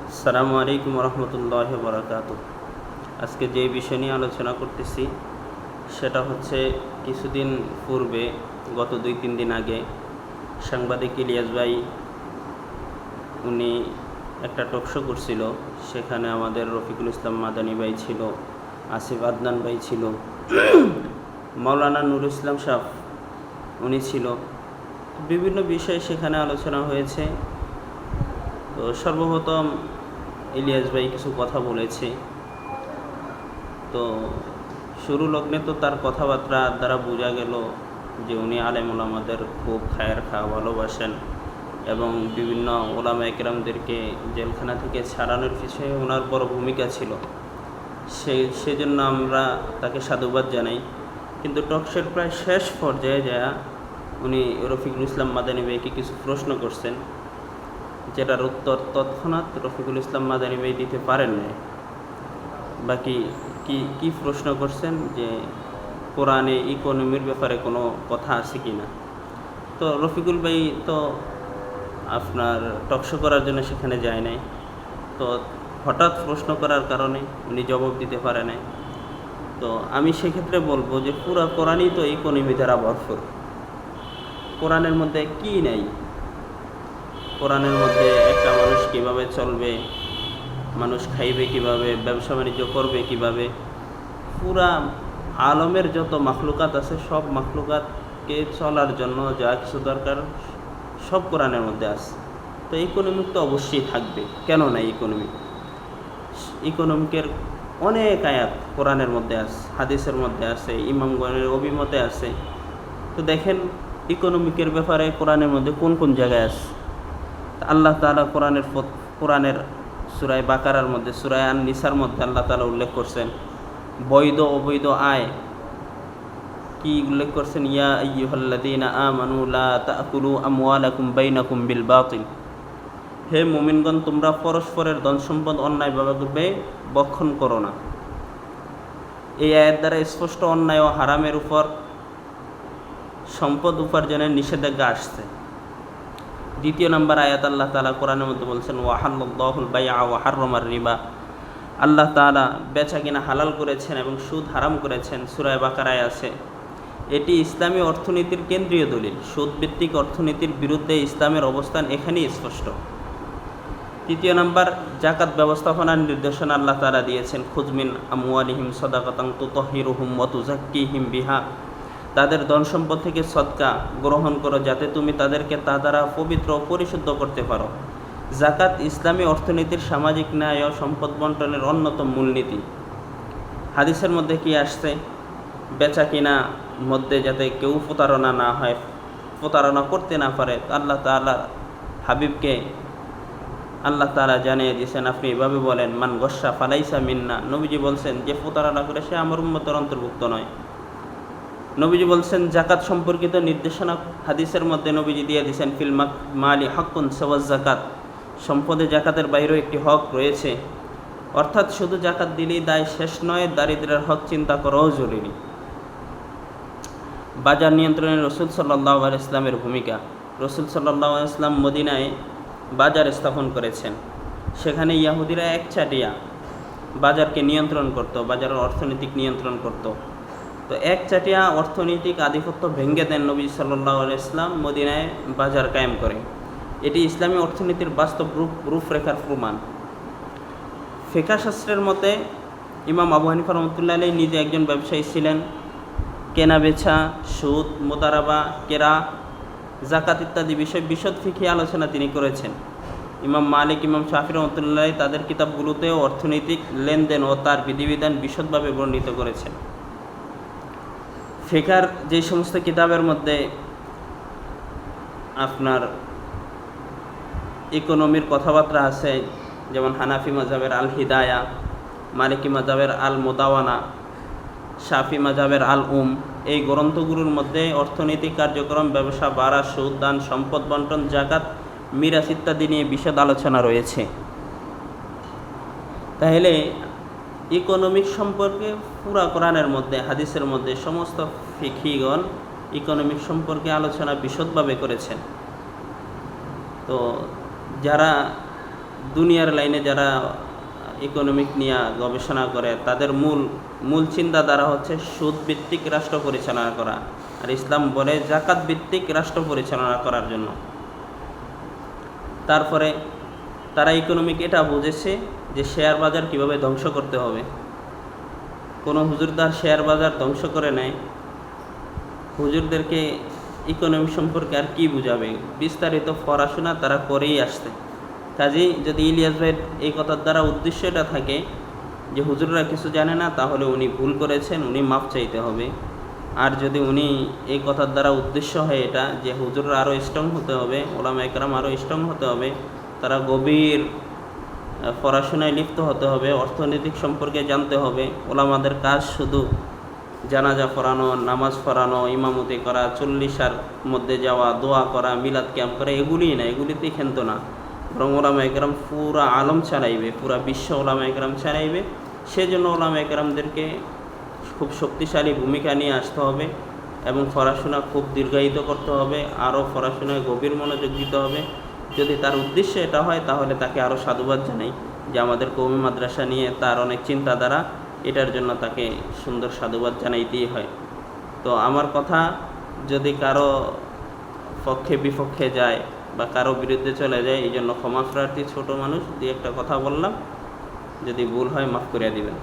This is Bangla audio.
আসসালামু আলাইকুম রহমতুল্লাহ বরকাতুহ। আজকে যে বিষয় নিয়ে আলোচনা করতেছি সেটা হচ্ছে, কিছুদিন পূর্বে গত 2-3 দিন আগে সাংবাদিক ইলিয়াস ভাই উনি একটা টকশো করছিল। সেখানে আমাদের রফিকুল ইসলাম মাদানী ভাই ছিল, আসিফ আদনান ভাই ছিল, মাওলানা নুরুল ইসলাম সাহ উনি ছিল। বিভিন্ন বিষয়ে সেখানে আলোচনা হয়েছে। তো সর্বপ্রথম ইলিয়াস ভাই কিছু কথা বলেছে। তো শুরু লগ্নে তো তার কথাবার্তা দ্বারা বোঝা গেল যে উনি আলেম ওলামাদের খুব খায়ের খাওয়া ভালোবাসেন এবং বিভিন্ন ওলামা একরামদেরকে জেলখানা থেকে ছাড়ানোর পিছনে ওনার বড় ভূমিকা ছিল। সেজন্য আমরা তাকে সাধুবাদ জানাই। কিন্তু টকশোর প্রায় শেষ পর্যায়ে যায় উনি রফিকুল ইসলাম মাদানী ভাইকে কিছু প্রশ্ন করছেন, যেটার উত্তর তৎক্ষণাৎ রফিকুল ইসলাম মাদানী ভাই দিতে পারেন না। বাকি কি প্রশ্ন করছেন যে কোরআনে ইকোনমির ব্যাপারে কোনো কথা আছে কি না। তো রফিকুল ভাই তো আপনার টকশো করার জন্য সেখানে যায় নাই। তো হঠাৎ প্রশ্ন করার কারণে উনি জবাব দিতে পারে নাই। তো আমি সেক্ষেত্রে বলবো যে পুরো কোরআনই তো ইকোনমি দ্বারা ভরপুর। কোরআনের মধ্যে কি নাই? কোরআনের মধ্যে একটা মানুষ কিভাবে চলবে, মানুষ খাইবে কিভাবে, ব্যবসা বাণিজ্য করবে কিভাবে, পুরা আলমের যত মাখলুকাত আছে সব মাখলুকাতকে চলার জন্য যা কিছু দরকার সব কোরআনের মধ্যে আছে। তো ইকোনমিক তো অবশ্যই থাকবে, কেন না? ইকোনমিকের অনেক আয়াত কোরআনের মধ্যে আছে, হাদিসের মধ্যে আছে, ইমামগণের অভিমতে আছে। তো দেখেন ইকোনমিকের ব্যাপারে কোরআনের মধ্যে কোন কোন জায়গায় আছে। আল্লাহ তাআলা কোরআনের সূরা বাকারার মধ্যে, সূরা আন-নিসার মধ্যে আল্লাহ তাআলা উল্লেখ করছেন বৈধ অবৈধ আয়। কি উল্লেখ করছেন? ইয়া আইয়ুহাল্লাযীনা আমানু লা তাকুলু আমওয়ালাকুম বাইনাকুম বিল বাতিল। হে মুমিনগণ, তোমরা পরস্পরের ধন সম্পদ অন্যায়ভাবে ভক্ষণ করো না। এই আয়াত দ্বারা স্পষ্ট অন্যায় ও হারামের উপর সম্পদ উপার্জনের নিষেধাজ্ঞা আসছে। দ্বিতীয় নম্বর আয়াত আল্লাহ তাআলা কোরআনের মধ্যে বলছেন ওয়াহাল্লাল্লাহুল বাইআ ওয়া হাররামার রিবা। আল্লাহ তাআলা বেচা কিনা হালাল করেছেন এবং সুদ হারাম করেছেন, সূরা বাকারায় আছে। এটি ইসলামী অর্থনীতির কেন্দ্রীয় দলিল। সুদভিত্তিক অর্থনীতির বিরুদ্ধে ইসলামের অবস্থান এখানেই স্পষ্ট। তৃতীয় নম্বর, জাকাত ব্যবস্থাপনার নির্দেশনা আল্লাহ তাআলা দিয়েছেন খুযমিন আমওয়ালিহিম সাদাকাতান তুতাহহিরুহুম ওয়া তুযাক্কিহিম বিহা। তাদের ধন সম্পদ থেকে সদকা গ্রহণ করো যাতে তুমি তাদেরকে তা দ্বারা পবিত্র ও পরিশুদ্ধ করতে পারো। জাকাত ইসলামী অর্থনীতির সামাজিক ন্যায় ও সম্পদ বন্টনের অন্যতম মূলনীতি। হাদিসের মধ্যে কি আসছে? বেচা কিনা মধ্যে যাতে কেউ প্রতারণা না হয়, প্রতারণা করতে না পারে। আল্লাহ তাআলা হাবিবকে আল্লাহ তাআলা জানিয়ে দিয়েছেন, আপনি এভাবে বলেন মান গস্যা ফালাইসা মিন্না। নবীজি বলছেন যে প্রতারণা করে সে আমার উম্মতের অন্তর্ভুক্ত নয়। নবীজি বলছেন জাকাত সম্পর্কিত নির্দেশনা হাদিসের মধ্যে নবীজি দিয়ে দিয়েছেন ফিল মালি হাক্কুন সাওয়াজ জাকাত। সম্পদে জাকাতের বাইরেও একটি হক রয়েছে। অর্থাৎ শুধু জাকাত দিলেই দায় শেষ নয়, দারিদ্রের হক চিন্তা করাও জরুরি। বাজার নিয়ন্ত্রণে রাসূল সাল্লাল্লাহু আলাইহি ওয়াসাল্লামের ভূমিকা। রাসূল সাল্লাল্লাহু আলাইহি ওয়াসাল্লাম মদিনায় বাজার স্থাপন করেছেন। সেখানে ইহুদিরা একচাটিয়া বাজারকে নিয়ন্ত্রণ করত, বাজারের অর্থনৈতিক নিয়ন্ত্রণ করত। তো একচাটিয়া অর্থনৈতিক আধিপত্য ভেঙে দেন নবী সাল্লাল্লাহু আলাইহি ওয়াসাল্লাম, মদিনায় বাজার কায়েম করেন। এটি ইসলামী অর্থনীতির বাস্তব রূপরেখার প্রমাণ। ফিকহ শাস্ত্রের মতে ইমাম আবু হানিফা রাহমাতুল্লাহি আলাইহি নিজে একজন ব্যবসায়ী ছিলেন। কেনা বেচা, সুদ, মুদারাবা, কেরা, জাকাত ইত্যাদি বিষয় বিশদ ফিকহি আলোচনা তিনি করেছেন। ইমাম মালিক, ইমাম শাফি রাহমাতুল্লাহি আলাইহি তাদের কিতাবগুলোতেও অর্থনৈতিক লেনদেন ও তার বিধিবিধান বিশদভাবে বর্ণিত করেছেন। ফিকহের যে সমস্ত কিতাবের মধ্যে আপনার ইকোনমির কথাবার্তা আছে, যেমন হানাফি মাযহাবের আল হিদায়া, মালিকি মাযহাবের আল মুদাওয়ানা, শাফি মাযহাবের আল এই গ্রন্থগুলোর মধ্যে অর্থনৈতিক কার্যক্রম, ব্যবসা বাড়া, সুদ, দান, সম্পদ বন্টন, জাকাত, মিরাস ইত্যাদি নিয়ে বিশদ আলোচনা রয়েছে। তাহলে ইকোনমিক সম্পর্কে পুরা কোরআনের মধ্যে, হাদিসের মধ্যে সমস্ত ফিকহিগণ ইকোনমিক সম্পর্কে আলোচনা বিশদভাবে করেছেন। তো যারা দুনিয়ার লাইনে যারা ইকোনমিক নিয়ে গবেষণা করে তাদের মূল চিন্তাধারা হচ্ছে সুদ ভিত্তিক রাষ্ট্র পরিচালনা করা, আর ইসলাম বলে জাকাত ভিত্তিক রাষ্ট্র পরিচালনা করার জন্য। তারপরে তারা ইকোনমিক এটা বুঝেছে যে শেয়ার বাজার কিভাবে ধ্বংস করতে হবে। কোনো হুজুরদার শেয়ার বাজার ধ্বংস করে নেয়, হুজুরদেরকে ইকোনমি সম্পর্কে আর কি বুঝাবে? বিস্তারিত পড়াশোনা তারা করেই আসছে। কাজেই যদি ইলিয়াস ভাইয়ের এই কথার দ্বারা উদ্দেশ্য এটা থাকে যে হুজুররা কিছু জানে না, তাহলে উনি ভুল করেছেন, উনি মাফ চাইতে হবে। আর যদি উনি এই কথার দ্বারা উদ্দেশ্য হয় এটা যে হুজুররা আরও স্ট্রং হতে হবে, ওলামা একরাম আরও স্ট্রং হতে হবে, তারা গভীর পড়াশোনায় লিপ্ত হতে হবে, অর্থনৈতিক সম্পর্কে জানতে হবে। ওলামাদের কাজ শুধু জানাজা পড়ানো, নামাজ পড়ানো, ইমামতি করা, 40 মধ্যে যাওয়া, দোয়া করা, মিলাদ ক্যাম্প করা, এগুলিই না, এগুলিতেই খেলতো না। বরং ওলামা একরাম পুরা আলম চালাইবে, পুরা বিশ্ব ওলামা একরাম চালাইবে। সেজন্য ওলামা একরামদেরকে খুব শক্তিশালী ভূমিকা নিয়ে আসতে হবে এবং পড়াশোনা খুব দীর্ঘায়িত করতে হবে, আরও পড়াশোনায় গভীর মনোযোগ দিতে হবে। যদি তার উদ্দেশ্য এটা হয় তাহলে তাকে আরও সাধুবাদ জানাই যে আমাদের কওমি মাদ্রাসা নিয়ে তার অনেক চিন্তাধারা, এটার জন্য তাকে সুন্দর সাধুবাদ জানাইতেই হয়। তো আমার কথা যদি কারো পক্ষে বিপক্ষে যায় বা কারো বিরুদ্ধে চলে যায়, এই জন্য ক্ষমা প্রার্থী, ছোটো মানুষ, দিয়ে একটা কথা বললাম, যদি ভুল হয় মাফ করে দিবেন।